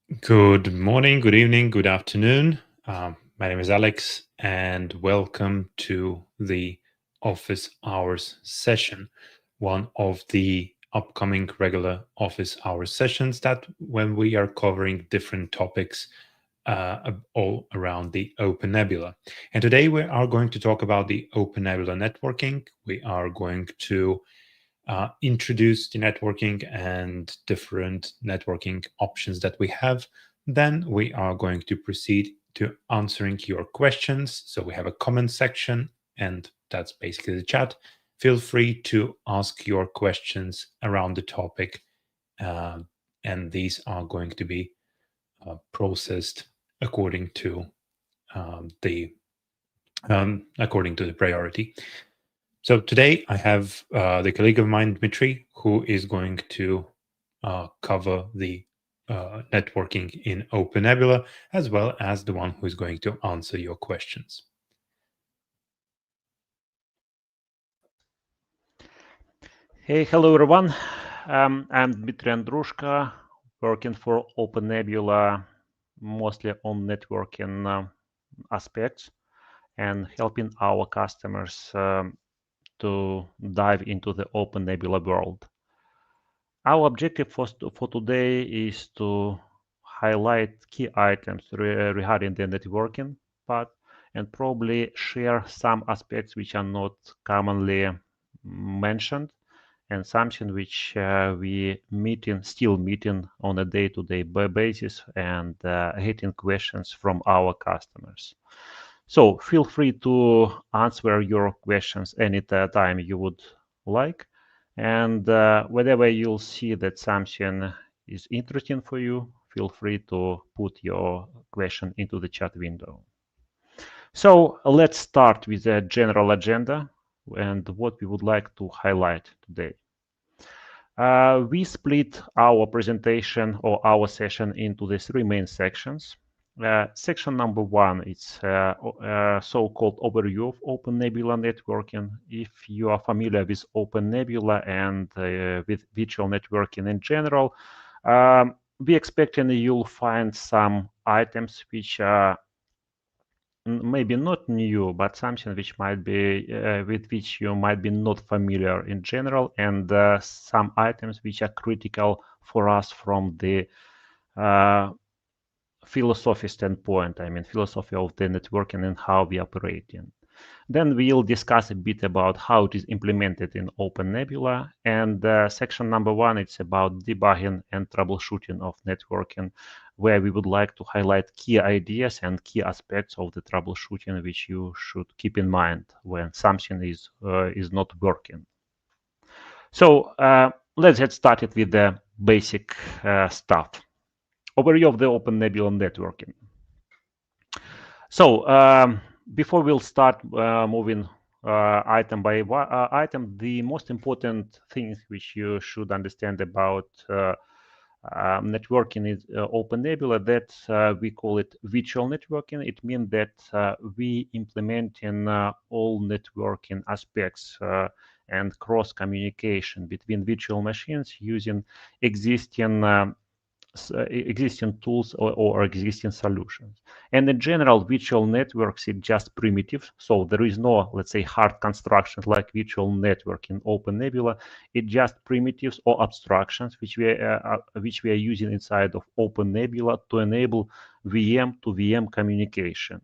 Good morning, good evening, good afternoon. My name is Alex, and welcome to the office hours session, one of the upcoming regular office hours sessions that when we are covering different topics all around the OpenNebula. And today we are going to talk about the OpenNebula networking. We are going to introduce the networking and different networking options that we have. Then we are going to proceed to answering your questions. So we have a comment section, and that's basically the chat. Feel free to ask your questions around the topic, and these are going to be processed according to the priority. So today I have the colleague of mine, Dmitry, who is going to cover the networking in OpenNebula, as well as the one who is going to answer your questions. Hey, hello everyone. I'm Dmitry Andrushka, working for OpenNebula, mostly on networking aspects and helping our customers to dive into the OpenNebula world. Our objective for today is to highlight key items regarding the networking part and probably share some aspects which are not commonly mentioned and something which we still meeting on a day-to-day basis and getting questions from our customers. So feel free to answer your questions any time you would like. And whenever you'll see that something is interesting for you, feel free to put your question into the chat window. So let's start with the general agenda and what we would like to highlight today. We split our presentation or our session into the three main sections. Section number one is so-called overview of OpenNebula networking. If you are familiar with OpenNebula and with virtual networking in general, we expecting you'll find some items which are maybe not new, but something which might be with which you might be not familiar in general, and some items which are critical for us from the philosophy standpoint. I mean, philosophy of the networking and how we operate in. Then we'll discuss a bit about how it is implemented in OpenNebula. And section number one, it's about debugging and troubleshooting of networking, where we would like to highlight key ideas and key aspects of the troubleshooting which you should keep in mind when something is not working. So let's get started with the basic stuff. Overview of the OpenNebula networking. So before we'll start moving item by item, the most important things which you should understand about networking is OpenNebula, that we call it virtual networking. It means that we implement in all networking aspects and cross communication between virtual machines using existing tools or existing solutions. And in general, virtual networks is just primitives. So there is no, let's say, hard constructions like virtual network in OpenNebula. It's just primitives or abstractions which we are using inside of OpenNebula to enable VM to VM communication.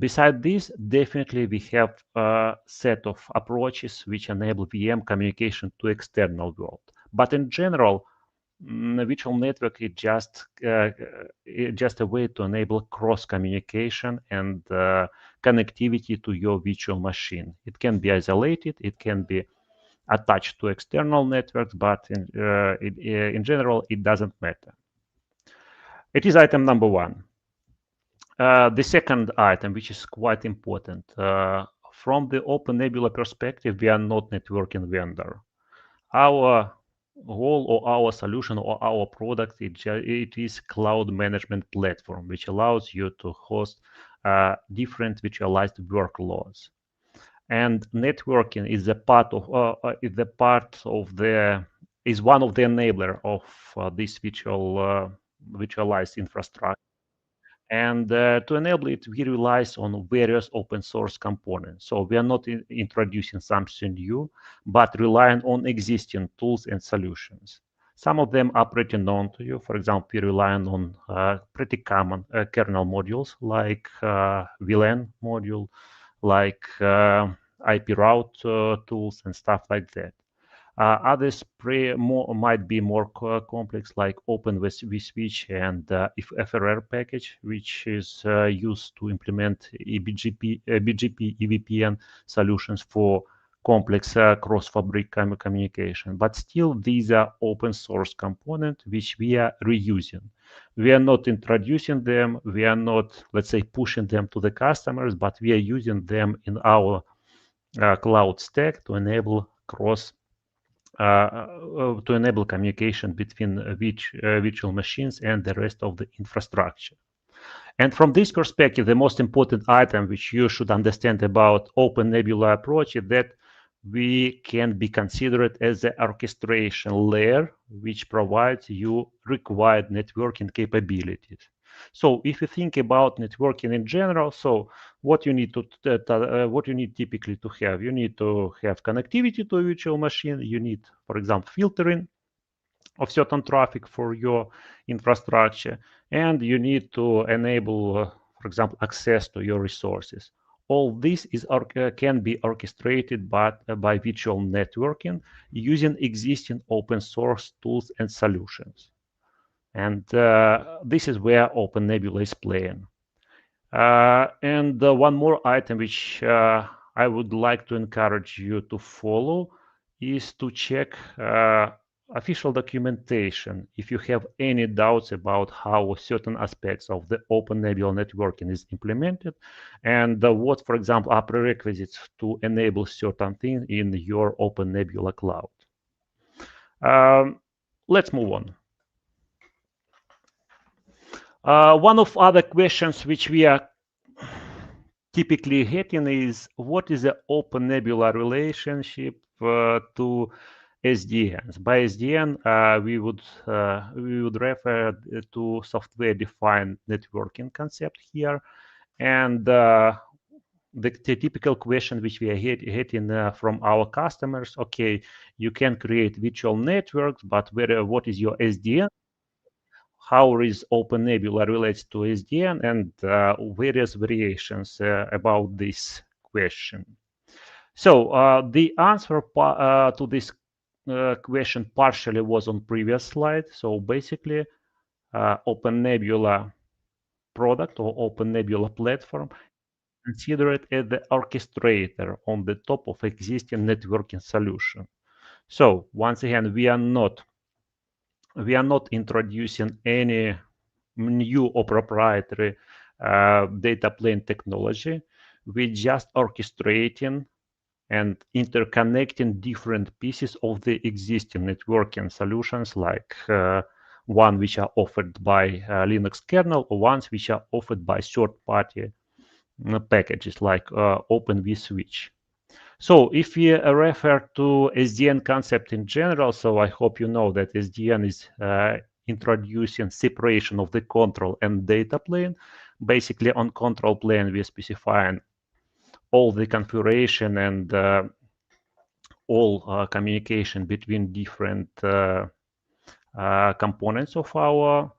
Beside this, definitely we have a set of approaches which enable VM communication to external world. But in general, virtual network is just a way to enable cross communication and connectivity to your virtual machine. It can be isolated, it can be attached to external networks, but in general, it doesn't matter. It is item number one. The second item, which is quite important, from the OpenNebula perspective, we are not networking vendor. Our goal or our solution or our product, it is cloud management platform, which allows you to host different virtualized workloads. And networking is one of the enabler of this virtual virtualized infrastructure. And to enable it, we rely on various open source components. So we are not introducing something new, but relying on existing tools and solutions. Some of them are pretty known to you. For example, we rely on pretty common kernel modules like VLAN module, like IP route tools and stuff like that. Others might be more complex, like OpenVSwitch and FRR package, which is used to implement BGP EVPN solutions for complex cross-fabric communication. But still, these are open source components which we are reusing. We are not introducing them. We are not, let's say, pushing them to the customers, but we are using them in our cloud stack to enable to enable communication between virtual machines and the rest of the infrastructure. And from this perspective, the most important item which you should understand about OpenNebula approach is that we can be considered as the orchestration layer which provides you required networking capabilities. So if you think about networking in general, so what you need what you need typically to have, you need to have connectivity to a virtual machine. You need, for example, filtering of certain traffic for your infrastructure, and you need to enable, for example, access to your resources. All this can be orchestrated by virtual networking using existing open source tools and solutions. And this is where OpenNebula is playing. And one more item which I would like to encourage you to follow is to check official documentation if you have any doubts about how certain aspects of the OpenNebula networking is implemented, and what, for example, are prerequisites to enable certain things in your OpenNebula cloud. Let's move on. One of other questions which we are typically getting is, what is the OpenNebula relationship to SDNs? By SDN, we would refer to software-defined networking concept here, and the typical question which we are getting from our customers: okay, you can create virtual networks, but what is your SDN? How is OpenNebula relates to SDN, and various variations about this question. So the answer to this question partially was on previous slide. So basically, OpenNebula product or OpenNebula platform considered as the orchestrator on the top of existing networking solution. So once again, we are not introducing any new or proprietary data plane technology. We're just orchestrating and interconnecting different pieces of the existing networking solutions, like one which are offered by Linux kernel, or ones which are offered by third-party packages like OpenVSwitch. So if we refer to SDN concept in general, so I hope you know that SDN is introducing separation of the control and data plane. Basically, on control plane, we are specifying all the configuration and all communication between different components of our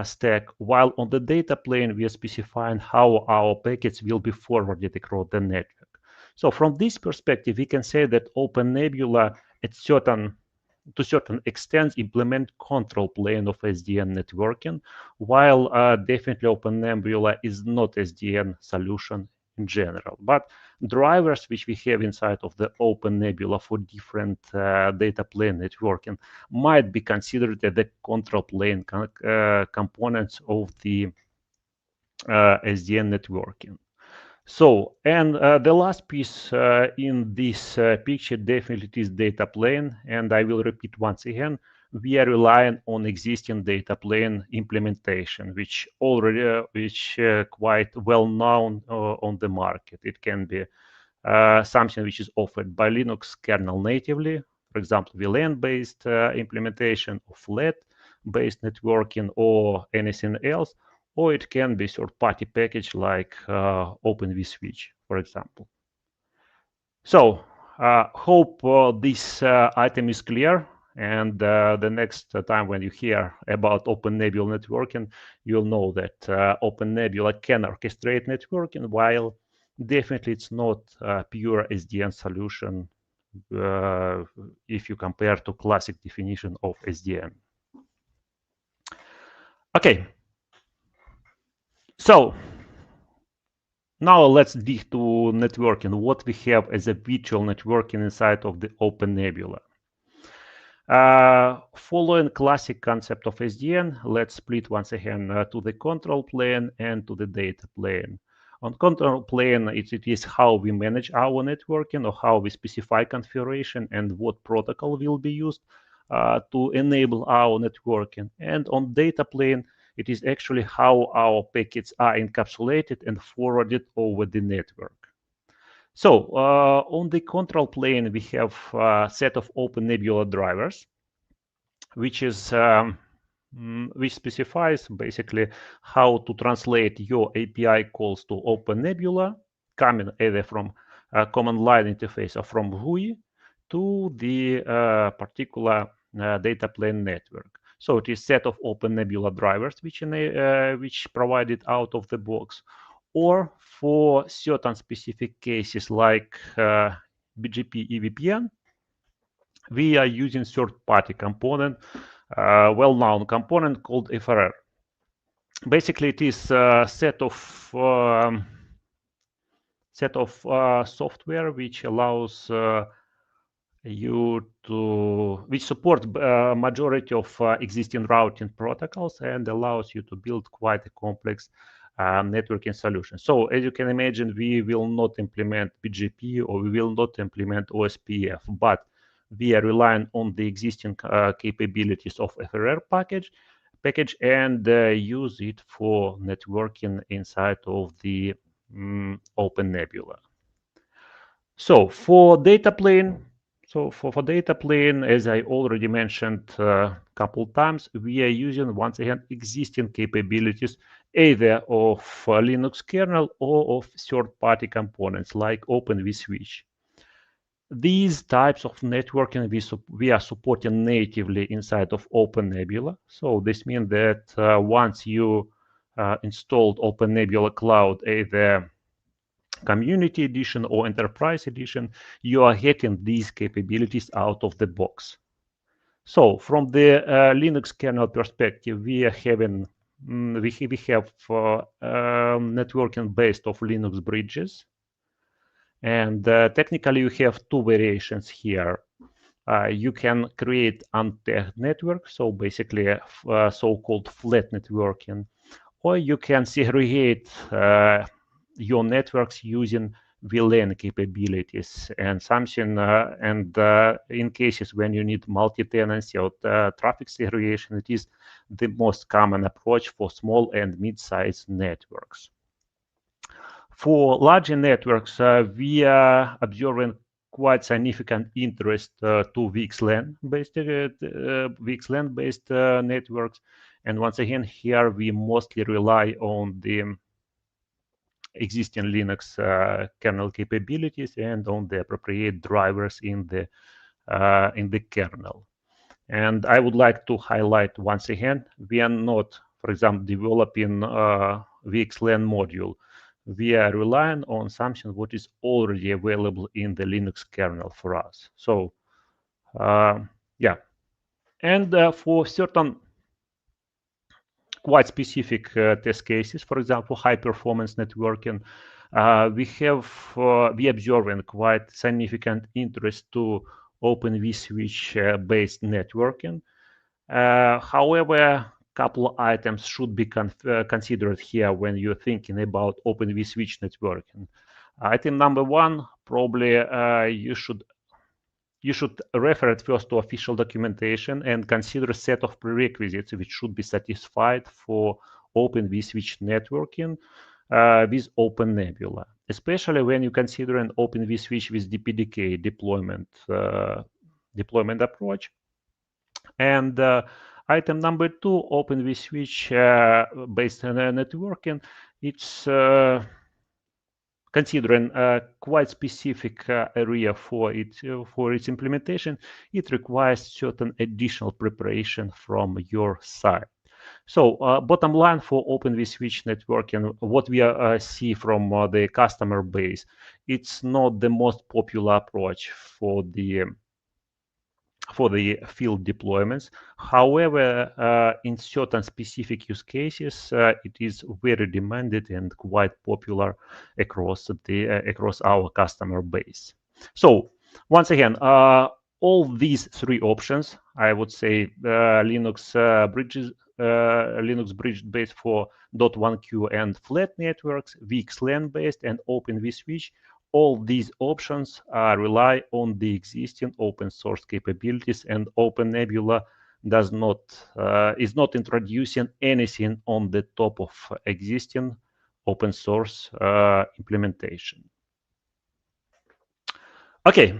stack, while on the data plane we are specifying how our packets will be forwarded across the network. So from this perspective, we can say that OpenNebula to certain extent implement control plane of SDN networking, while definitely OpenNebula is not SDN solution in general. But drivers which we have inside of the OpenNebula for different data plane networking might be considered as the control plane components of the SDN networking. So, and the last piece in this picture definitely is data plane, and I will repeat once again, we are relying on existing data plane implementation, which quite well known on the market. It can be something which is offered by Linux kernel natively, for example, VLAN-based implementation of LED, based networking or anything else, or it can be third-party package like OpenVSwitch, for example. So hope this item is clear. And the next time when you hear about OpenNebula networking, you'll know that OpenNebula can orchestrate networking, while definitely it's not a pure SDN solution if you compare to classic definition of SDN. Okay, so now let's dig to networking, what we have as a virtual networking inside of the OpenNebula. Following classic concept of SDN, let's split once again to the control plane and to the data plane. On control plane, it is how we manage our networking, or how we specify configuration and what protocol will be used to enable our networking. And on data plane, it is actually how our packets are encapsulated and forwarded over the network. So on the control plane, we have a set of OpenNebula drivers, which is which specifies basically how to translate your API calls to OpenNebula, coming either from a command line interface or from GUI to the particular data plane network. So it is set of OpenNebula drivers which provided out of the box, or for certain specific cases like BGP EVPN, we are using third-party component, well-known component called FRR. Basically, it is a set of software which allows which support majority of existing routing protocols and allows you to build quite a complex networking solution. So as you can imagine, we will not implement BGP or we will not implement OSPF, but we are relying on the existing capabilities of FRR package and use it for networking inside of the OpenNebula. So for data plane, for data plane, as I already mentioned a couple times, we are using once again existing capabilities either of Linux kernel or of third-party components like OpenVSwitch. These types of networking we are supporting natively inside of OpenNebula. So this means that once you installed OpenNebula Cloud, either Community Edition or Enterprise Edition, you are getting these capabilities out of the box. So from the Linux kernel perspective, we are having we have networking based of Linux bridges. And technically, you have two variations here. You can create unpaired network, so basically so-called flat networking, or you can segregate your networks using VLAN capabilities and something. In cases when you need multi-tenancy or traffic segregation, it is the most common approach for small and mid-sized networks. For larger networks, we are observing quite significant interest to VXLAN-based networks. And once again, here we mostly rely on the existing Linux kernel capabilities and on the appropriate drivers in the kernel. And I would like to highlight once again, we are not, for example, developing VXLAN module. We are relying on something what is already available in the Linux kernel for us. So, yeah. And for certain quite specific test cases, for example, high performance networking, we observing quite significant interest to OpenVSwitch based networking. However, a couple of items should be considered here when you're thinking about OpenVSwitch networking. Item number one, probably you should refer at first to official documentation and consider a set of prerequisites which should be satisfied for OpenVSwitch networking with OpenNebula, especially when you consider an OpenVSwitch with DPDK deployment approach. And Item number 2, Open vSwitch based on networking. It's considering a quite specific area for its implementation. It requires certain additional preparation from your side. So bottom line for Open vSwitch networking, what we see from the customer base, it's not the most popular approach for the field deployments. However, in certain specific use cases, it is very demanded and quite popular across our customer base. So once again, all these three options, I would say, Linux bridge based for .1q and flat networks, VXLAN based, and Open vSwitch. All these options rely on the existing open source capabilities, and OpenNebula is not introducing anything on the top of existing open source implementation. Okay,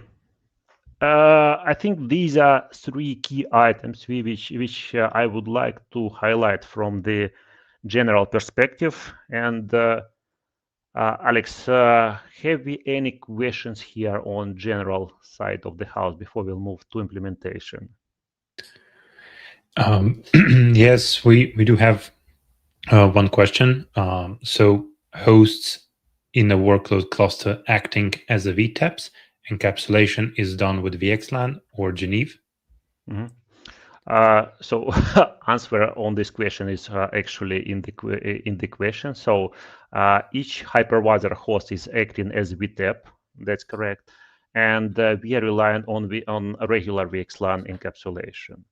I think these are three key items which I would like to highlight from the general perspective. And Alex, have we any questions here on general side of the house before we'll move to implementation? Yes, we do have one question. So hosts in a workload cluster acting as a VTAPs, encapsulation is done with VXLAN or Geneve? Mm-hmm. So answer on this question is actually in the question. So each hypervisor host is acting as VTAP. That's correct, and we are relying on a regular VXLAN encapsulation.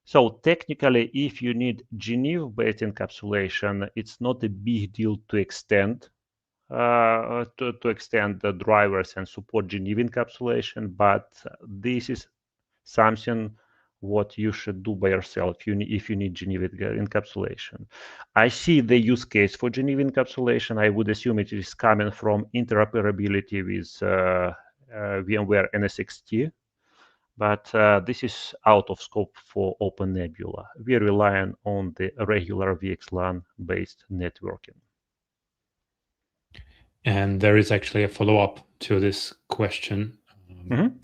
So technically, if you need Geneve-based encapsulation, it's not a big deal to extend the drivers and support Geneve encapsulation, but this is something what you should do by yourself if you need Geneve encapsulation. I see the use case for Geneve encapsulation. I would assume it is coming from interoperability with VMware NSXT, but this is out of scope for OpenNebula. We're relying on the regular VXLAN-based networking. And there is actually a follow-up to this question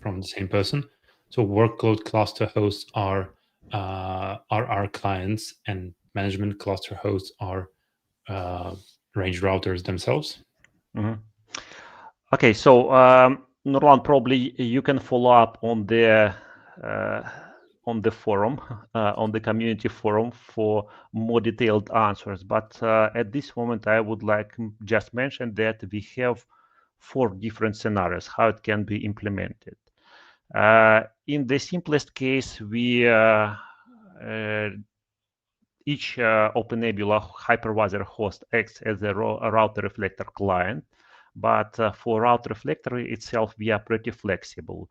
from the same person. So workload cluster hosts are our clients, and management cluster hosts are range routers themselves. Okay, so Nurlan, probably you can follow up on the forum, on the community forum for more detailed answers. But at this moment, I would like just mention that we have 4 different scenarios how it can be implemented. In the simplest case, we each OpenNebula hypervisor host acts as a router reflector client, but for router reflector itself, we are pretty flexible.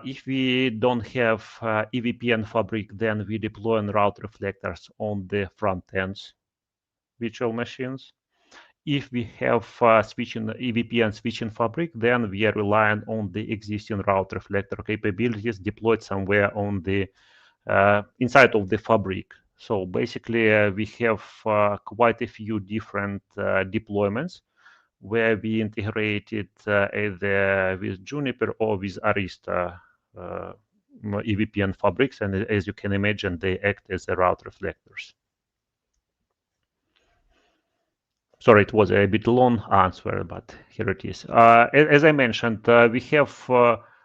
If we don't have EVPN fabric, then we deploy route reflectors on the front ends virtual machines. If we have EVPN switching fabric, then we are relying on the existing route reflector capabilities deployed somewhere on the inside of the fabric. So basically, we have quite a few different deployments where we integrated either with Juniper or with Arista EVPN fabrics, and as you can imagine, they act as the route reflectors. Sorry, it was a bit long answer, but here it is. As I mentioned, we have,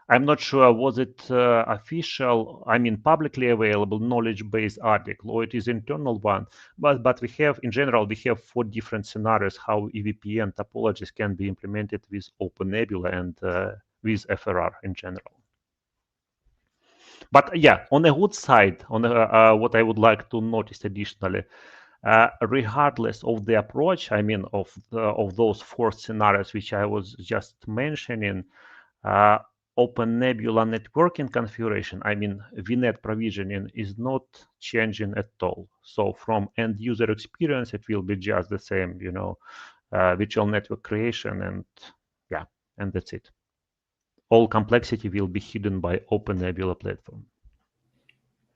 I'm not sure, was it official, I mean, publicly available knowledge-based article, or it is internal one, but we have, in general, we have 4 different scenarios how EVPN topologies can be implemented with OpenNebula and with FRR in general. But yeah, on the good side, on the, what I would like to notice additionally, regardless of the approach, I mean, of those 4 scenarios which I was just mentioning, OpenNebula networking configuration, I mean, VNet provisioning is not changing at all. So from end user experience, it will be just the same, you know, virtual network creation, and yeah, and that's it. All complexity will be hidden by OpenNebula platform.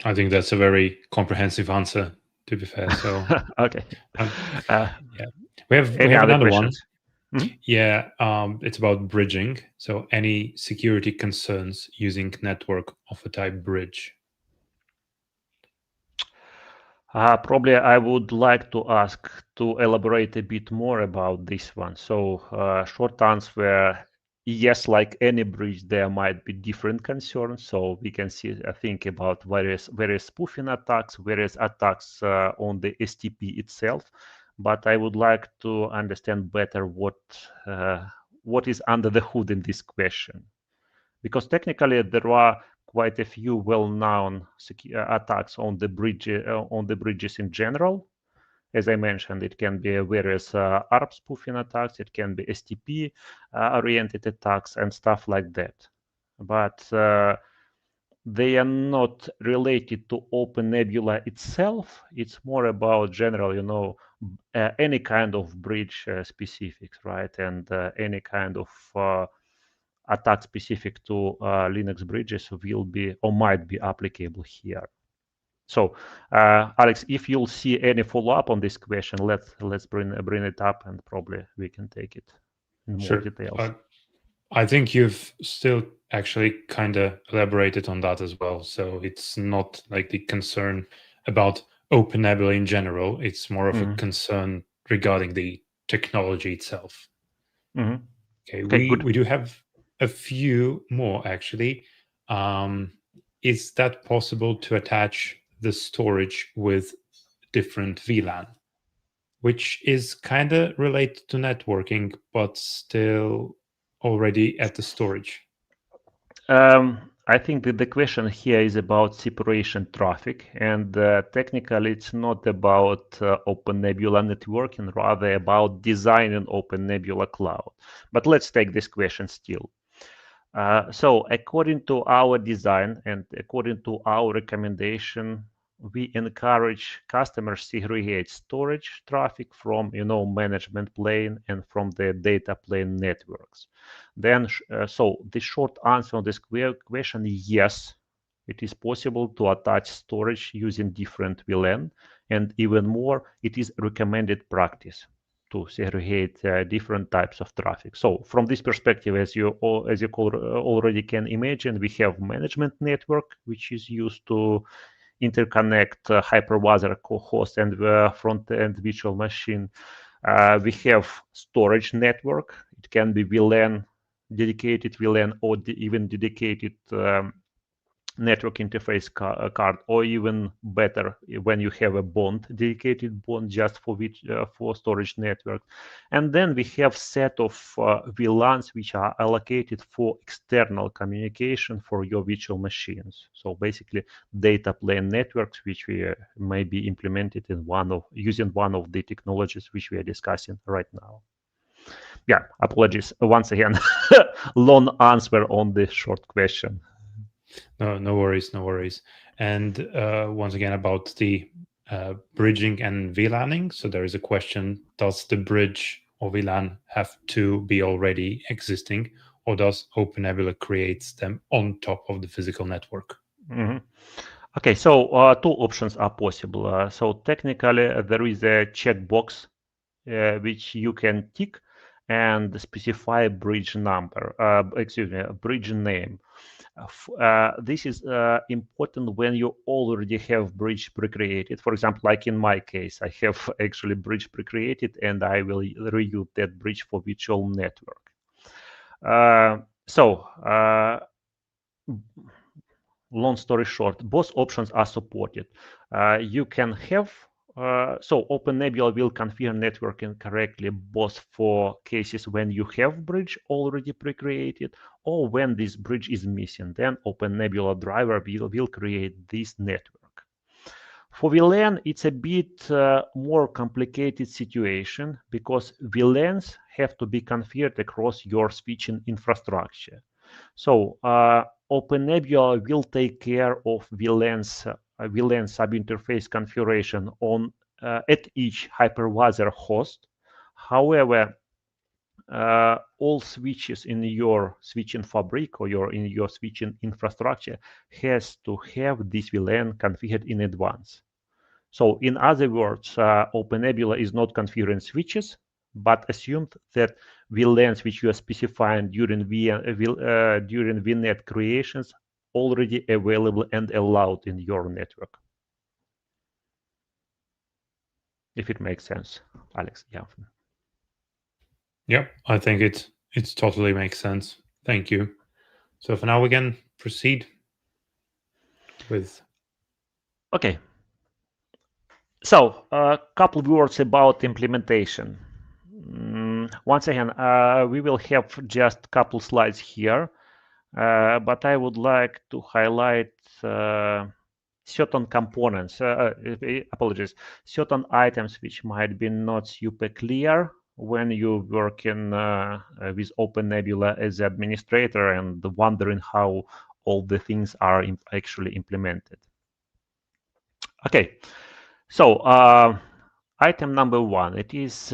I think that's a very comprehensive answer, to be fair. So, Okay. um, Uh, yeah, we any have other another one. questions? Mhm. Yeah, it's about bridging. So, any security concerns using network of a type bridge? Probably I would like to ask to elaborate a bit more about this one. So, short answer, yes, like any bridge, there might be different concerns. So we can see, I think about various spoofing attacks, various attacks on the STP itself. But I would like to understand better what is under the hood in this question, because technically there are quite a few well-known attacks on the bridges in general. As I mentioned, it can be various ARP spoofing attacks, it can be STP oriented attacks and stuff like that. But they are not related to OpenNebula itself. It's more about general, any kind of bridge specifics, right? And any kind of attack specific to Linux bridges will be or might be applicable here. So, Alex, if you'll see any follow-up on this question, let's bring it up, and probably we can take it in more Sure. details. I think you've still actually kind of elaborated on that as well. So it's not like the concern about OpenNebula in general. It's more of a concern regarding the technology itself. Mm-hmm. Okay, Okay, good. we do have a few more actually. Um, is that possible to attach the storage with different VLAN, which is kind of related to networking, but still already at the storage? I think that the question here is about separation traffic, and technically it's not about OpenNebula networking, rather about designing OpenNebula cloud. But let's take this question still. So according to our design and according to our recommendation, we encourage customers segregate storage traffic from, management plane and from the data plane networks. Then, so the short answer on this question is yes, it is possible to attach storage using different VLAN, and even more, it is recommended practice to segregate different types of traffic. So from this perspective, as you already can imagine, we have management network, which is used to interconnect hypervisor host and front-end virtual machine. We have storage network. It can be VLAN, dedicated VLAN, or even dedicated network interface card, or even better when you have a bond, dedicated bond just for storage network. And then we have set of VLANs which are allocated for external communication for your virtual machines. So basically data plane networks which we may be implemented in using one of the technologies which we are discussing right now. Yeah, apologies once again. Long answer on this short question. No worries, no worries. And once again, about the bridging and VLANing. So there is a question: does the bridge or VLAN have to be already existing, or does OpenNebula creates them on top of the physical network? Mm-hmm. Okay, so two options are possible. So technically, there is a checkbox which you can tick and specify bridge number, bridge name. This is important when you already have bridge pre-created. For example, like in my case, I have actually bridge pre-created, and I will reuse that bridge for virtual network. So long story short, both options are supported. You can have so OpenNebula will configure networking correctly both for cases when you have bridge already pre-created or when this bridge is missing. Then OpenNebula driver will create this network. For VLAN, it's a bit more complicated situation because VLANs have to be configured across your switching infrastructure. So OpenNebula will take care of VLAN subinterface configuration at each hypervisor host. However, all switches in your switching fabric or in your switching infrastructure has to have this VLAN configured in advance. So in other words, OpenNebula is not configuring switches, but assumed that VLANs which you are specifying during VNet creations already available and allowed in your network. If it makes sense, Alex. Yeah. Yeah, I think it totally makes sense. Thank you. So for now, we can proceed with. Okay. So a couple of words about implementation. Once again, we will have just a couple slides here, but I would like to highlight certain components, apologies, certain items which might be not super clear when you're working with OpenNebula as administrator and wondering how all the things are actually implemented. Okay, so item number one, it is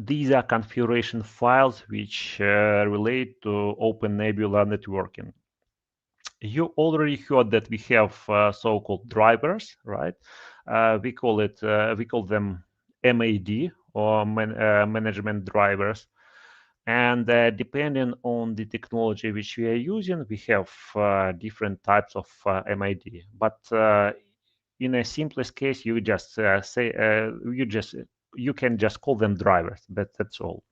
these are configuration files which relate to OpenNebula networking. You already heard that we have so-called drivers, right? We call them MAD or management drivers. And depending on the technology which we are using, we have different types of MID. But in a simplest case, you just you can just call them drivers. That's all.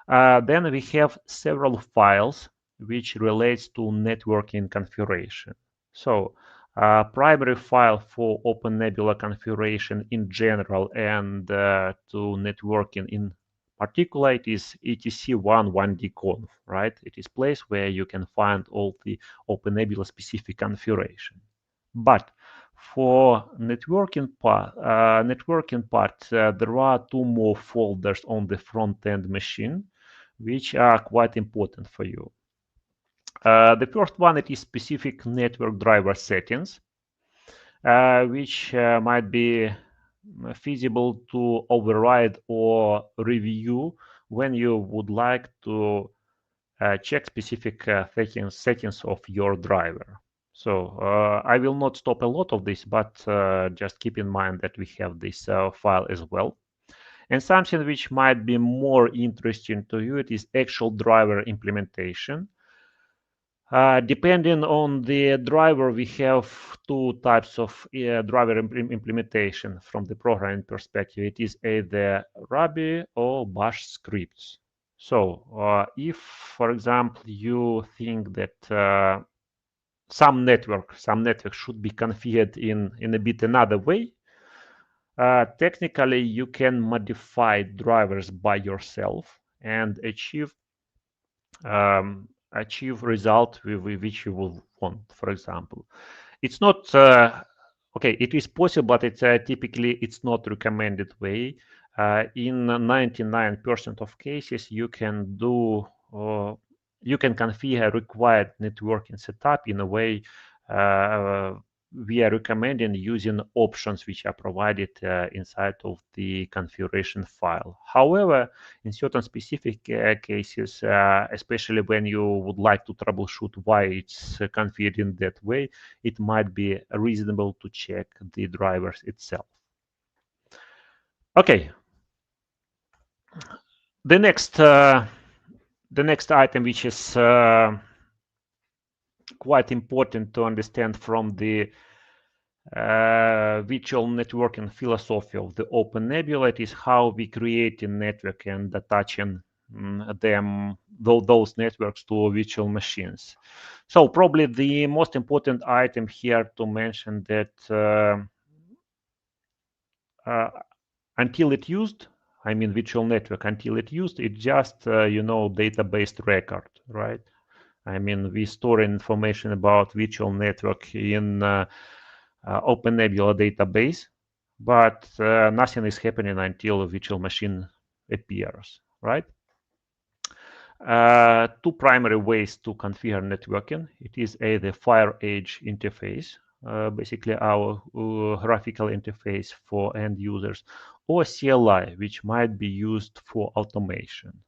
Then we have several files which relates to networking configuration. So primary file for OpenNebula configuration in general and to networking in particular, it is etc1.1dconf, right? It is place where you can find all the OpenNebula specific configuration. But for networking part, there are two more folders on the front-end machine, which are quite important for you. The first one, it is specific network driver settings, which might be feasible to override or review when you would like to check specific settings of your driver. So I will not stop a lot of this, but just keep in mind that we have this file as well. And something which might be more interesting to you, it is actual driver implementation. Depending on the driver, we have two types of driver implementation from the programming perspective. It is either Ruby or Bash scripts. So if, for example, you think that some network should be configured in a bit another way, technically you can modify drivers by yourself and achieve result which you will want. For example, it's not okay. It is possible, but it's typically it's not recommended way. In 99% of cases, you can do you can configure required networking setup in a way we are recommending using options which are provided inside of the configuration file. However, in certain specific cases, especially when you would like to troubleshoot why it's configured in that way, it might be reasonable to check the drivers itself. Okay. The next item, which is quite important to understand from the virtual networking philosophy of the OpenNebula, it is how we create a network and attaching those networks to virtual machines. So probably the most important item here to mention that until it used, I mean virtual network, until it used, it just database record, right? I mean, we store information about virtual network in OpenNebula database, but nothing is happening until a virtual machine appears, right? Two primary ways to configure networking. It is either FireEdge interface, basically our graphical interface for end users, or CLI, which might be used for automation.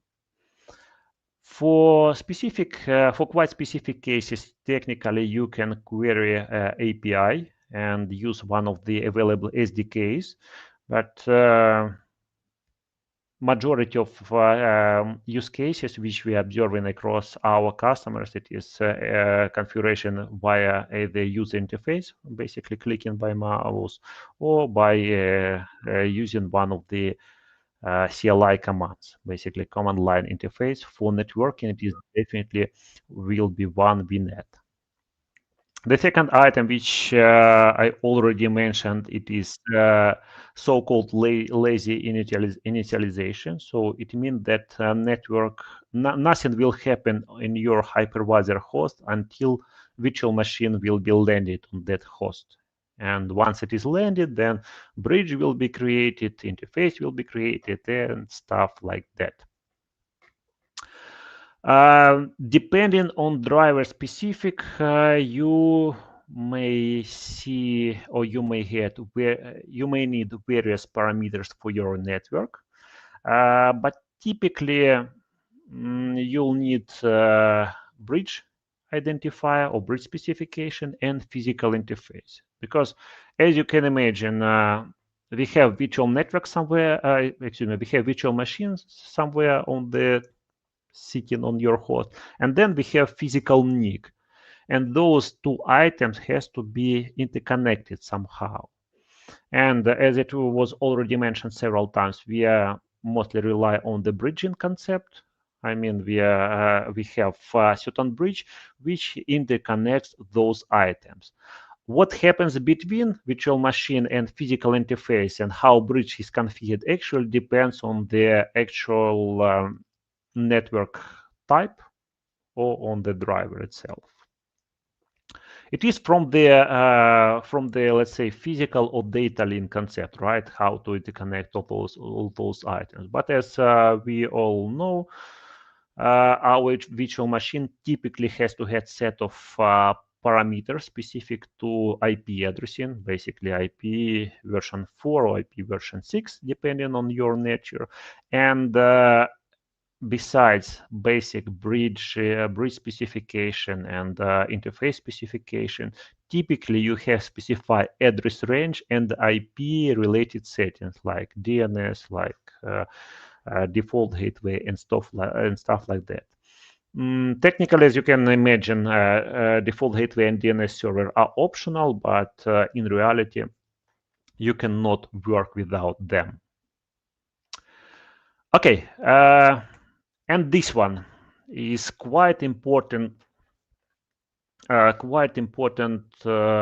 For quite specific cases, technically you can query API and use one of the available SDKs, but majority of use cases which we are observing across our customers, it is configuration via the user interface, basically clicking by mouse, or by using one of the CLI commands, basically command line interface. For networking, it is definitely will be one VNet. The second item, which I already mentioned, it is so-called lazy initialization. So it means that nothing will happen in your hypervisor host until virtual machine will be landed on that host. And once it is landed, then bridge will be created, interface will be created, and stuff like that. Depending on driver specific, you may see or you may get where you may need various parameters for your network, but typically you'll need bridge identifier or bridge specification and physical interface, because as you can imagine, we have virtual network somewhere, we have virtual machines somewhere on the sitting on your host, and then we have physical NIC, and those two items has to be interconnected somehow. And as it was already mentioned several times, we mostly rely on the bridging concept. I mean, we have a certain bridge which interconnects those items. What happens between virtual machine and physical interface and how bridge is configured actually depends on the actual network type or on the driver itself. It is from the let's say physical or data link concept, right? How to interconnect all those items. But as we all know, our virtual machine typically has to have set of parameters specific to IP addressing, basically IP version 4 or IP version 6, depending on your nature. And besides basic bridge specification and interface specification, typically you have specified address range and IP related settings like DNS, like default gateway and stuff like that. Technically, as you can imagine, default gateway and DNS server are optional, but in reality, you cannot work without them. Okay. And this one is quite important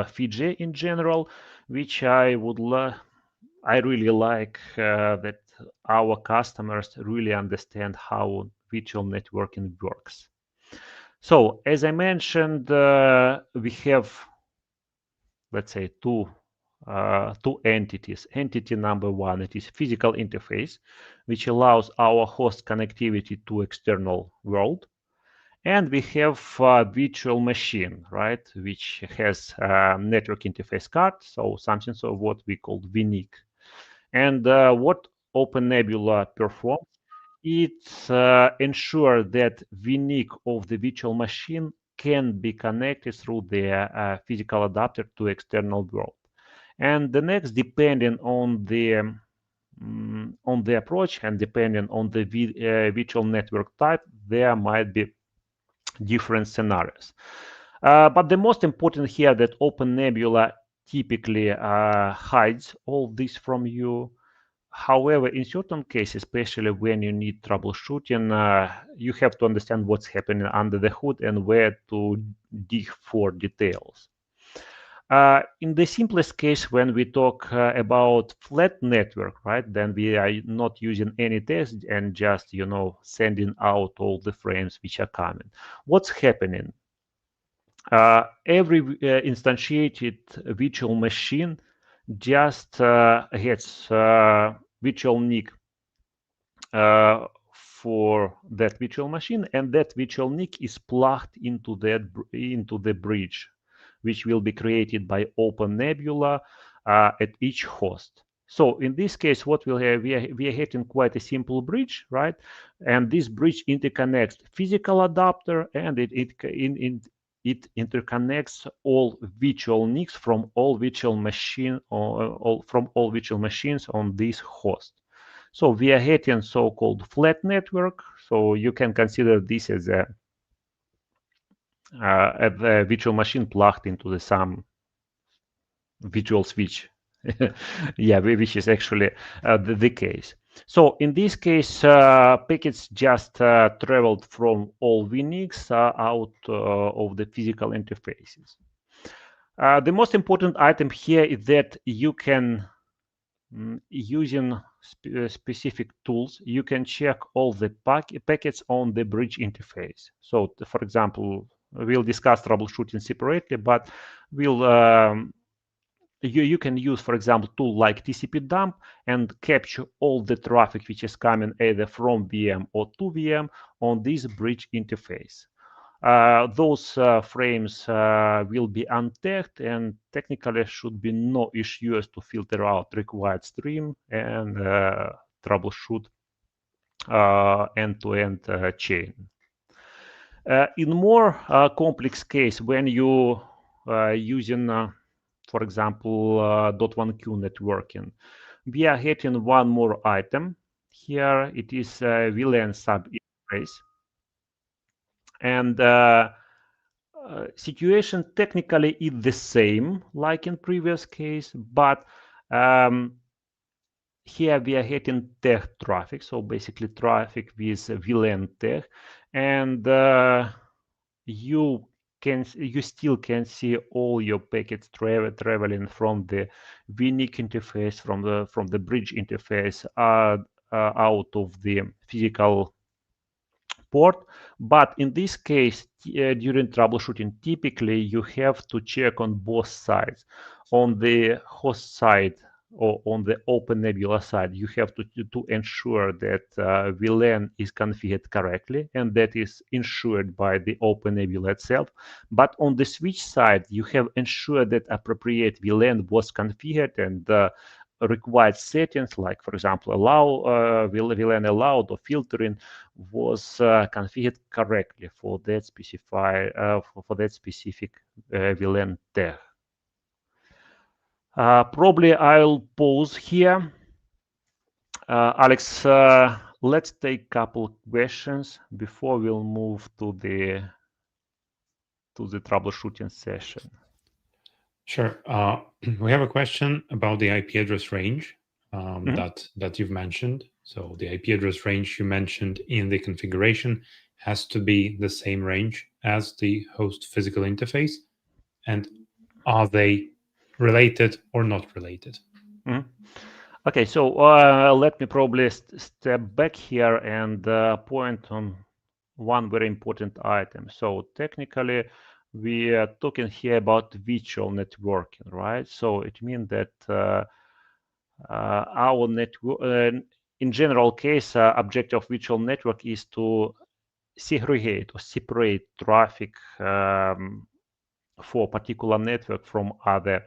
feature in general, which I really like that our customers really understand how virtual networking works. So as I mentioned, we have, let's say, two entities. Entity number one, it is physical interface, which allows our host connectivity to external world. And we have virtual machine, right, which has network interface card, so something what we call VNIC. And what OpenNebula performs, it ensures that VNIC of the virtual machine can be connected through the physical adapter to external world. And the next, depending on the approach and depending on the virtual network type, there might be different scenarios. But the most important here that OpenNebula typically hides all this from you. However, in certain cases, especially when you need troubleshooting, you have to understand what's happening under the hood and where to dig for details. In the simplest case, when we talk about flat network, right, then we are not using any test and just, sending out all the frames which are coming. What's happening? Every instantiated virtual machine just gets virtual NIC for that virtual machine, and that virtual NIC is plugged into the bridge, which will be created by OpenNebula at each host. So in this case, what we'll have, we are hitting quite a simple bridge, right? And this bridge interconnects physical adapter, and it interconnects all virtual NICs from all virtual machines on this host. So we are hitting so-called flat network. So you can consider this as a virtual machine plugged into some virtual switch. Yeah, which is actually the case. So in this case, packets just traveled from all VNICs out of the physical interfaces. The most important item here is that you can, using specific tools, you can check all the packets on the bridge interface. So, for example, we'll discuss troubleshooting separately, but you can use, for example, tool like TCP dump and capture all the traffic which is coming either from VM or to VM on this bridge interface. Those frames will be untagged, and technically should be no issues to filter out required stream and troubleshoot end-to-end chain. In more complex case, when you using, for example, .1q networking, we are hitting one more item. Here it is VLAN sub interface. And situation technically is the same like in previous case, but here we are hitting tag traffic, so basically traffic with VLAN tag, and you still can see all your packets traveling from the VNIC interface, from the bridge interface out of the physical port. But in this case, during troubleshooting, typically you have to check on both sides. On the host side or on the OpenNebula side, you have to ensure that VLAN is configured correctly, and that is ensured by the OpenNebula itself. But on the switch side, you have ensured that appropriate VLAN was configured, and required settings, like for example, VLAN allowed or filtering, was configured correctly for that specific VLAN tag. Probably I'll pause here. Alex, let's take a couple questions before we'll move to the troubleshooting session. Sure. We have a question about the IP address range that you've mentioned. So the IP address range you mentioned in the configuration has to be the same range as the host physical interface. And are they related or not related? Okay, so let me probably step back here and point on one very important item. So technically, we are talking here about virtual networking, right? So it means that our network, in general case, objective of virtual network is to segregate or separate traffic for a particular network from other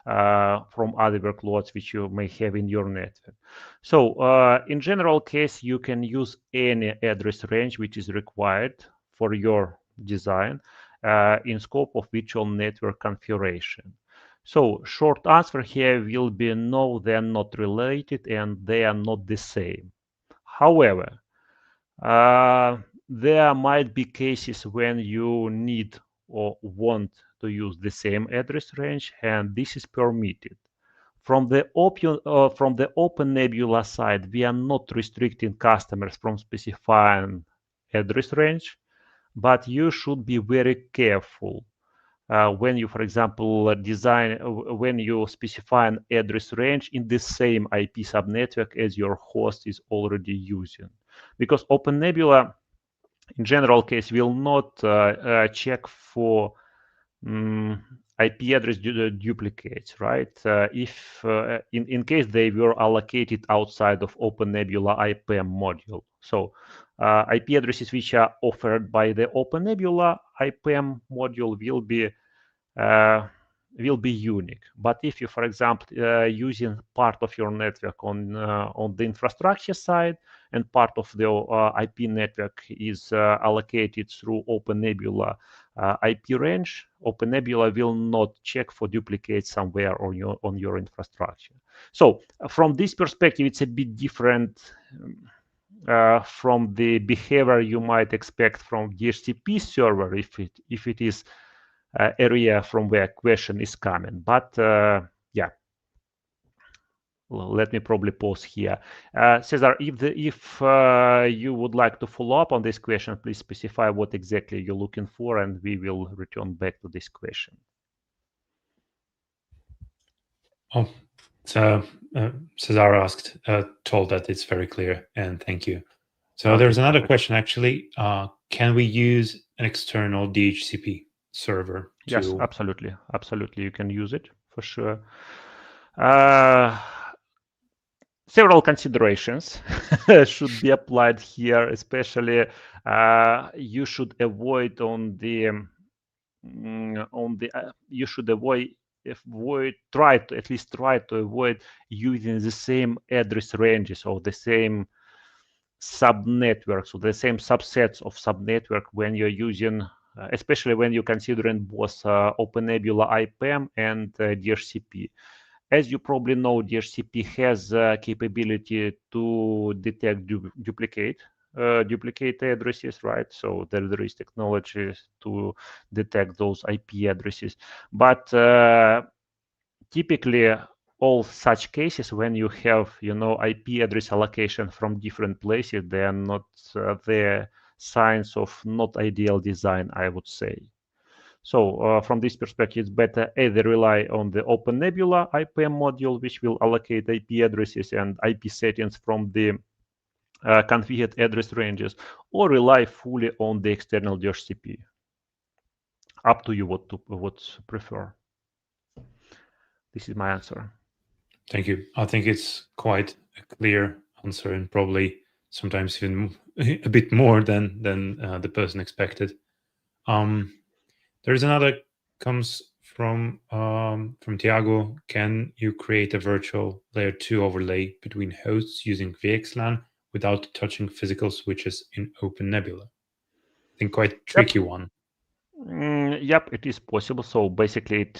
workloads which you may have in your network. So in general case, you can use any address range which is required for your design in scope of virtual network configuration. So short answer here will be no, they are not related and they are not the same. However, there might be cases when you need or want to use the same address range, and this is permitted. From the OpenNebula side, we are not restricting customers from specifying address range, but you should be very careful when you, for example, when you specify an address range in the same IP subnetwork as your host is already using, because OpenNebula in general case will not check for IP address duplicates, right? If in case they were allocated outside of OpenNebula IPM module. So IP addresses which are offered by the OpenNebula IPM module will be will be unique. But if you, for example, using part of your network on the infrastructure side and part of the IP network is allocated through OpenNebula IP range, OpenNebula will not check for duplicates somewhere on your infrastructure. So from this perspective, it's a bit different from the behavior you might expect from DHCP server if it is area from where question is coming. But yeah, let me probably pause here. Cesar, if you would like to follow up on this question, please specify what exactly you're looking for, and we will return back to this question. Oh, so Cesar asked, told that it's very clear, and thank you. So Okay, there's another perfect. question actually. Can we use an external DHCP server to? Yes, absolutely. Absolutely, you can use it for sure. Several considerations should be applied here, especially you should avoid you should try to avoid using the same address ranges or the same subnetworks or the same subsets of subnetwork when you're using, especially when you're considering both OpenNebula IPAM and DHCP. As you probably know, DHCP has capability to detect duplicate addresses, right? So there is technology to detect those IP addresses. But typically, all such cases when you have, IP address allocation from different places, they are not the signs of not ideal design, I would say. So from this perspective, it's better either rely on the OpenNebula IPM module, which will allocate IP addresses and IP settings from the configured address ranges, or rely fully on the external DHCP. Up to you what to prefer. This is my answer. Thank you. I think it's quite a clear answer, and probably sometimes even a bit more than the person expected. There's another comes from Tiago. Can you create a virtual layer 2 overlay between hosts using VXLAN without touching physical switches in OpenNebula? I think quite tricky one. Yep, it is possible. So basically,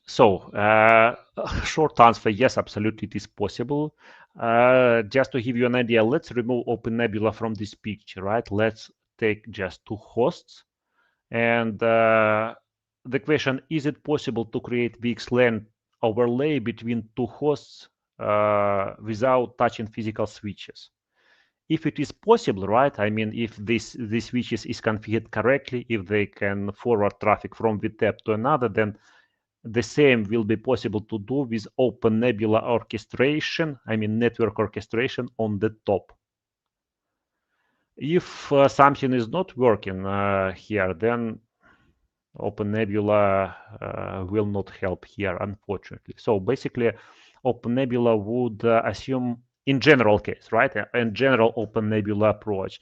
short answer, yes, absolutely, it is possible. Just to give you an idea, let's remove OpenNebula from this picture, right? Let's take just two hosts. And the question, is it possible to create VXLAN overlay between two hosts without touching physical switches? If it is possible, right? I mean, if these switches is configured correctly, if they can forward traffic from VTAP to another, then the same will be possible to do with OpenNebula orchestration, I mean network orchestration on the top. If something is not working here, then OpenNebula will not help here, unfortunately. So basically, OpenNebula would assume, in general case, right? In general OpenNebula approach,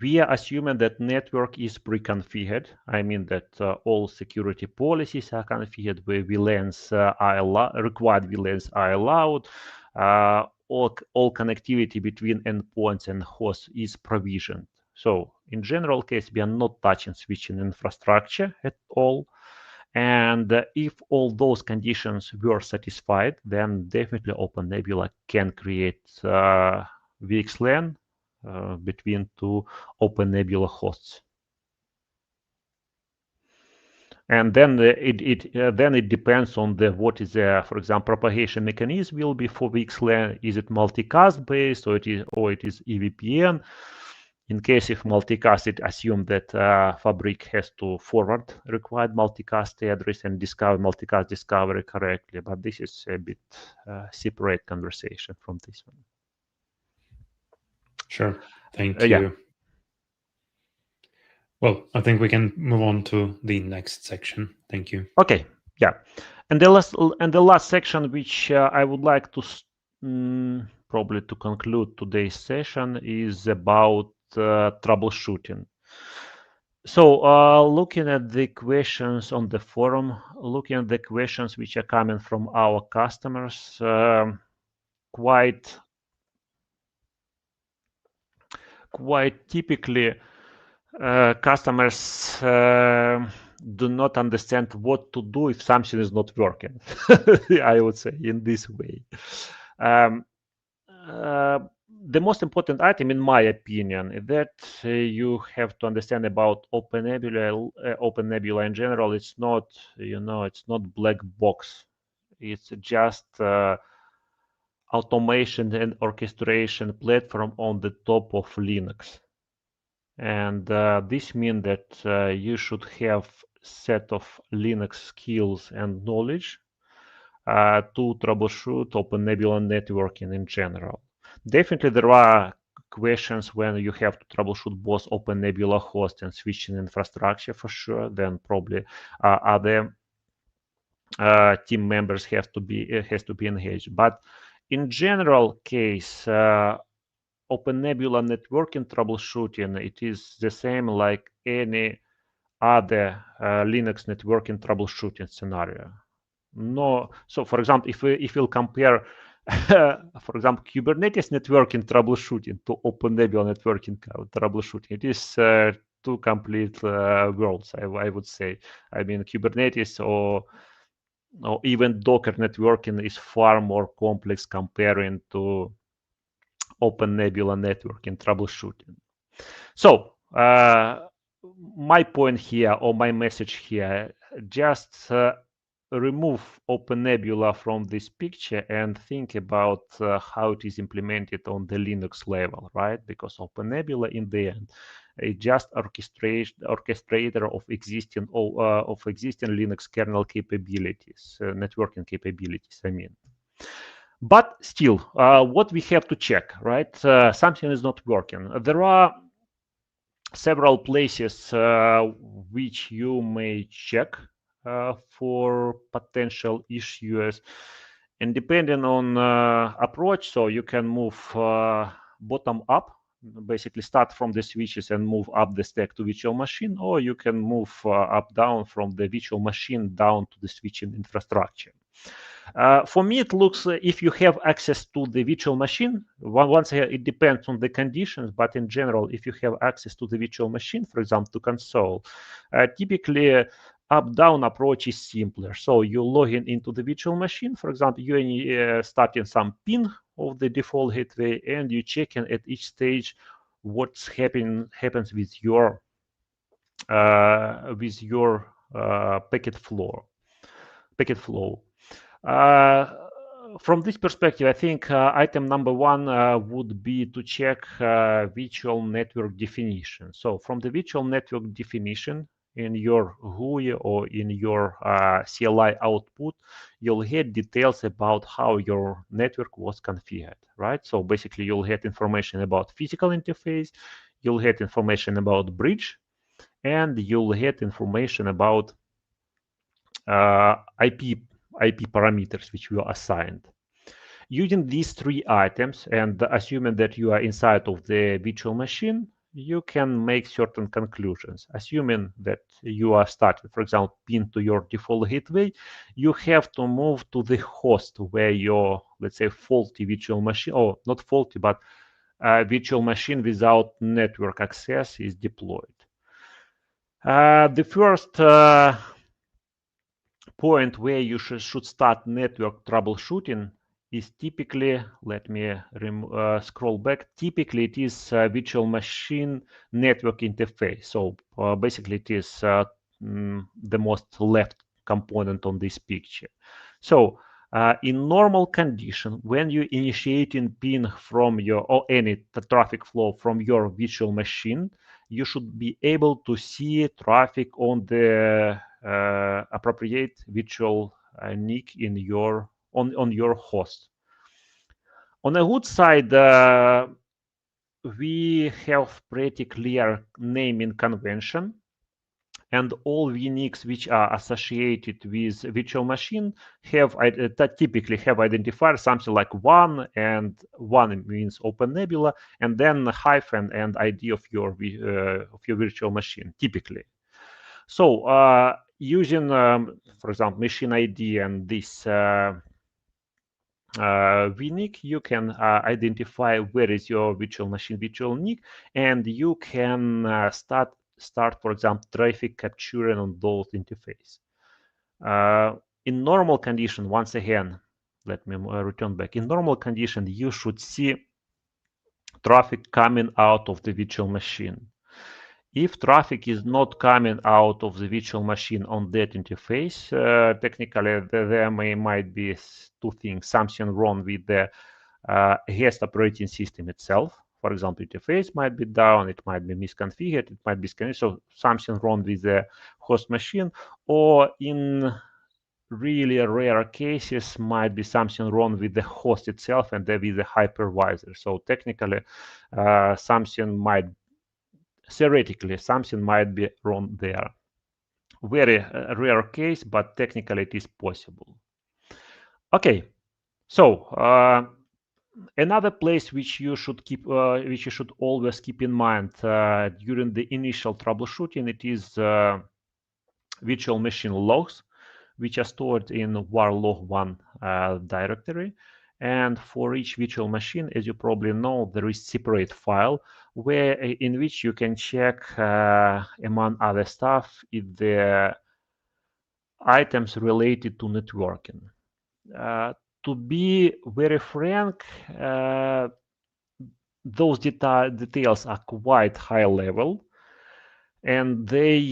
we are assuming that network is pre-configured. I mean that all security policies are configured, where VLANs required VLANs are allowed. All connectivity between endpoints and hosts is provisioned. So in general case, we are not touching switching infrastructure at all. And if all those conditions were satisfied, then definitely OpenNebula can create VXLAN between two OpenNebula hosts. And then it depends on what is for example, propagation mechanism will be for VXLAN. Is it multicast based, or it is EVPN? In case if multicast, it assumes that Fabric has to forward required multicast address and discover multicast discovery correctly. But this is a bit separate conversation from this one. Sure. Thank you. Yeah. Well, I think we can move on to the next section. Thank you. Okay. Yeah. And the last section, which I would like to probably to conclude today's session, is about troubleshooting. So looking at the questions on the forum, looking at the questions which are coming from our customers, quite typically, customers do not understand what to do if something is not working. I would say in this way. Um, the most important item, in my opinion, is that you have to understand about OpenNebula. OpenNebula in general, it's not, it's not black box. It's just automation and orchestration platform on the top of Linux. And this means that you should have set of Linux skills and knowledge to troubleshoot OpenNebula networking in general. Definitely, there are questions when you have to troubleshoot both OpenNebula host and switching infrastructure for sure. Then probably other team members have to be engaged. But in general case, OpenNebula networking troubleshooting, it is the same like any other Linux networking troubleshooting scenario. No, so for example, if we'll compare, for example, Kubernetes networking troubleshooting to OpenNebula networking troubleshooting, it is two complete worlds. I would say. I mean, Kubernetes or even Docker networking is far more complex comparing to OpenNebula networking troubleshooting. So my point here, or my message here, just remove OpenNebula from this picture and think about how it is implemented on the Linux level, right? Because OpenNebula in the end is just orchestrator of existing Linux kernel capabilities, networking capabilities, I mean. But still, what we have to check, right? Something is not working. There are several places which you may check for potential issues, and depending on approach, so you can move bottom up, basically start from the switches and move up the stack to virtual machine, or you can move up down from the virtual machine down to the switching infrastructure. For me, it looks if you have access to the virtual machine, once it depends on the conditions, but in general, if you have access to the virtual machine, for example, to console, typically up-down approach is simpler. So you log into the virtual machine, for example, you starting some ping of the default gateway, and you checking at each stage what's happens with your packet flow. From this perspective, I think item number one would be to check virtual network definition. So from the virtual network definition in your GUI or in your CLI output, you'll get details about how your network was configured, right? So basically, you'll get information about physical interface, you'll get information about bridge, and you'll get information about IP parameters which were assigned. Using these three items and assuming that you are inside of the virtual machine, you can make certain conclusions. Assuming that you are starting, for example, pin to your default gateway, you have to move to the host where your, let's say, faulty virtual machine, or not faulty, but virtual machine without network access is deployed. The first point where you should start network troubleshooting is typically, let me scroll back, typically it is virtual machine network interface. So basically it is the most left component on this picture. So in normal condition, when you initiating ping from your, or any traffic flow from your virtual machine, you should be able to see traffic on the appropriate virtual NIC in your on your host. On the good side, we have pretty clear naming convention, and all VNICs which are associated with virtual machine have typically have identifier something like one, and one means OpenNebula, and then hyphen and ID of your virtual machine typically. So using, for example, machine ID and this VNIC, you can identify where is your virtual machine virtual NIC, and you can start, for example, traffic capturing on those interface. In normal condition, once again, let me return back. In normal condition, you should see traffic coming out of the virtual machine. If traffic is not coming out of the virtual machine on that interface, technically there might be two things: something wrong with the guest operating system itself. For example, interface might be down, it might be misconfigured, it might be scanned, so something wrong with the host machine, or in really rare cases might be something wrong with the host itself and with the hypervisor. So technically, theoretically, something might be wrong there. Very rare case, but technically it is possible. Okay, so another place which you should always keep in mind during the initial troubleshooting, it is virtual machine logs, which are stored in var log1 directory. And for each virtual machine, as you probably know, there is separate file in which you can check, among other stuff, if the items related to networking. To be very frank, those details are quite high level, and they,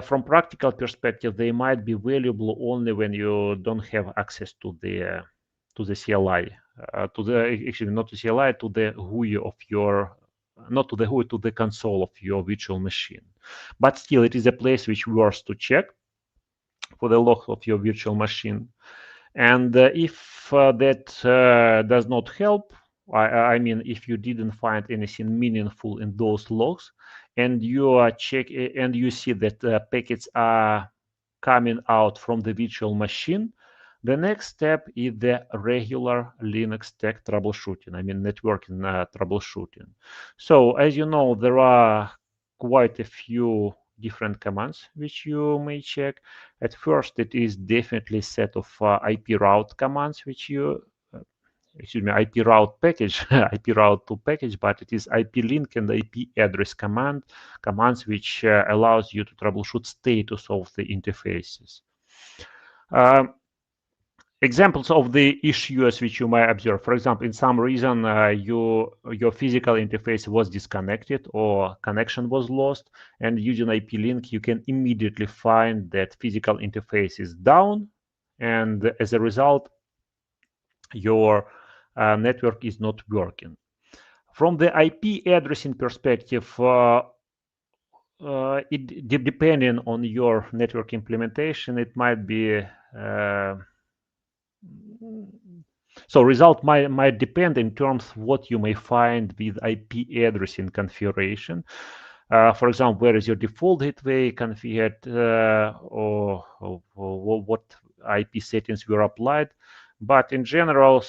from practical perspective, they might be valuable only when you don't have access to the CLI, actually not to CLI, to the GUI of your, not to the GUI, to the console of your virtual machine. But still, it is a place which worth to check for the log of your virtual machine. And if that does not help, I mean, if you didn't find anything meaningful in those logs, and you see that packets are coming out from the virtual machine, the next step is the regular Linux stack troubleshooting, I mean networking troubleshooting. So as you know, there are quite a few different commands which you may check. At first, it is definitely a set of IP route commands which you IP route package, IP route to package, but it is IP link and IP address commands which allows you to troubleshoot status of the interfaces. Examples of the issues which you might observe. For example, in some reason, your physical interface was disconnected or connection was lost, and using IP link, you can immediately find that physical interface is down, and as a result, your network is not working. From the IP addressing perspective, depending on your network implementation, it might be so result might depend in terms of what you may find with IP addressing configuration. For example, where is your default gateway configured, or what IP settings were applied. But in general,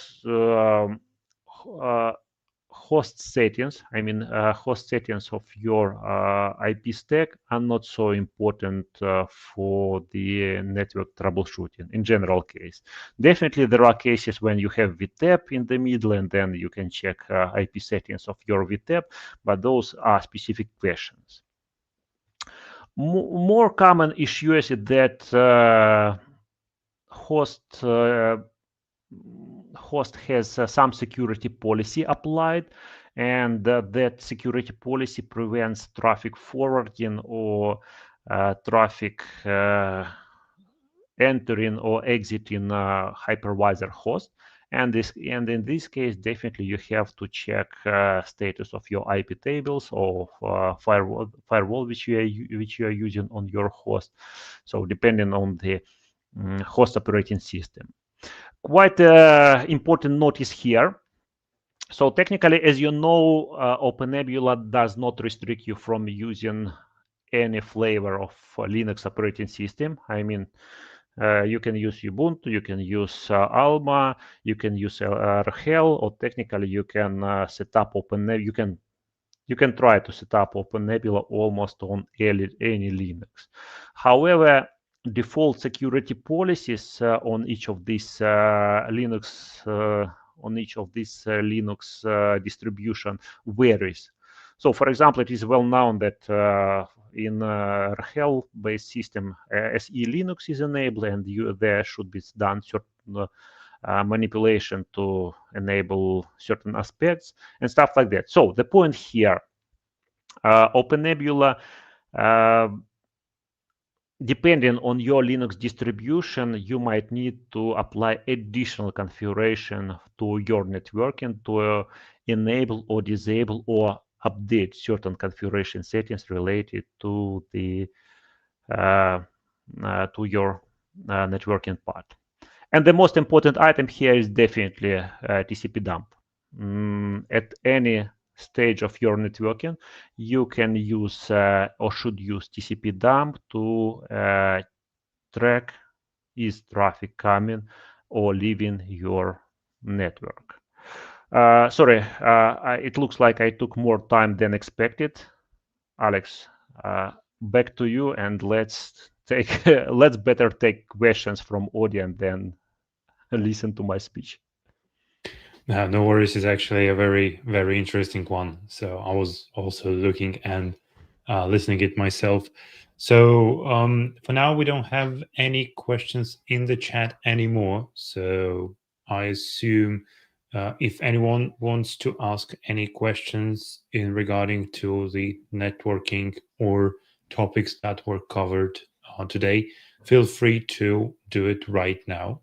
host settings, I mean host settings of your IP stack are not so important for the network troubleshooting in general case. Definitely there are cases when you have VTAP in the middle, and then you can check IP settings of your VTAP, but those are specific questions. More common issue is that host has some security policy applied, and that security policy prevents traffic forwarding or traffic entering or exiting hypervisor host. And in this case, definitely you have to check status of your IP tables or firewall which you are using on your host. So depending on the host operating system. Quite important notice here. So technically, as you know, OpenNebula does not restrict you from using any flavor of Linux operating system. I mean, you can use Ubuntu, you can use Alma, you can use RHEL, or technically you can set up OpenNebula. You can try to set up OpenNebula almost on any Linux. However, default security policies on each of these Linux distribution varies. So, for example, it is well known that in RHEL-based system, SE Linux is enabled, and there should be done certain manipulation to enable certain aspects and stuff like that. So the point here, OpenNebula, depending on your Linux distribution, you might need to apply additional configuration to your networking to enable or disable or update certain configuration settings related to the to your networking part. And the most important item here is definitely TCP dump. At any stage of your networking, you can use or should use TCP dump to track is traffic coming or leaving your network. Sorry, it looks like I took more time than expected. Alex, back to you, and let's better take questions from audience than listen to my speech. No worries. It's actually a very, very interesting one. So I was also looking and listening it myself. So for now, we don't have any questions in the chat anymore. So I assume if anyone wants to ask any questions in regarding to the networking or topics that were covered today, feel free to do it right now.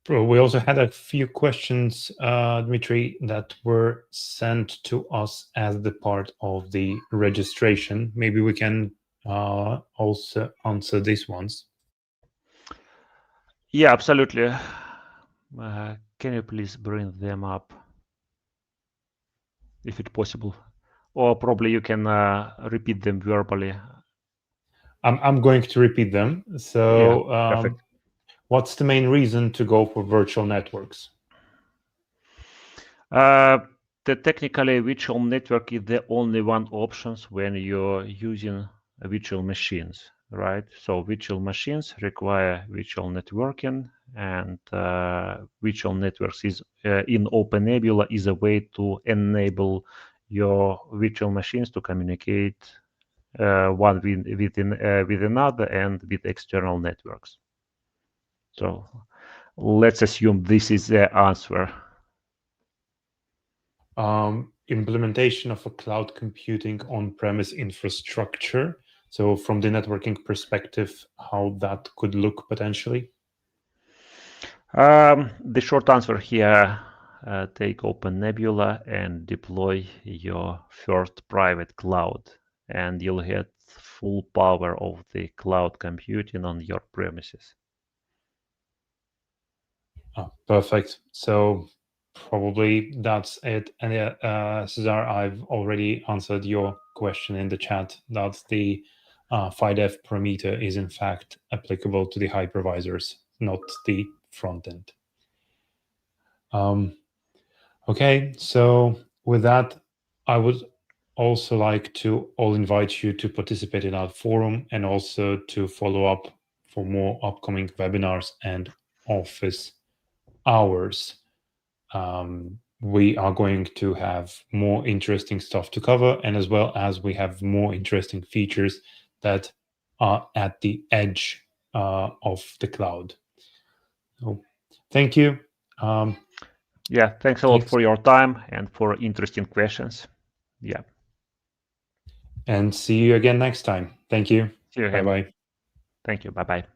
We also had a few questions, Dmitry, that were sent to us as the part of the registration. Maybe we can also answer these ones. Yeah, absolutely. Can you please bring them up, if it's possible? Or probably you can repeat them verbally. I'm going to repeat them. So Perfect. what's the main reason to go for virtual networks? The technically virtual network is the only one options when you're using virtual machines, right? So virtual machines require virtual networking, and virtual networks is in OpenNebula is a way to enable your virtual machines to communicate one with another and with external networks. So let's assume this is the answer. Implementation of a cloud computing on-premise infrastructure. So from the networking perspective, how that could look potentially? The short answer here, take OpenNebula and deploy your first private cloud, and you'll get full power of the cloud computing on your premises. Perfect. So probably that's it. And Cesar, I've already answered your question in the chat. That's the FIDEF parameter is in fact applicable to the hypervisors, not the front end. Okay, so with that, I would also like to all invite you to participate in our forum and also to follow up for more upcoming webinars and office hours. We are going to have more interesting stuff to cover, and as well as we have more interesting features that are at the edge of the cloud. So, thank you. Yeah, thanks a lot for your time and for interesting questions. Yeah. And see you again next time. Thank you. See you again. Bye-bye. Thank you. Bye-bye.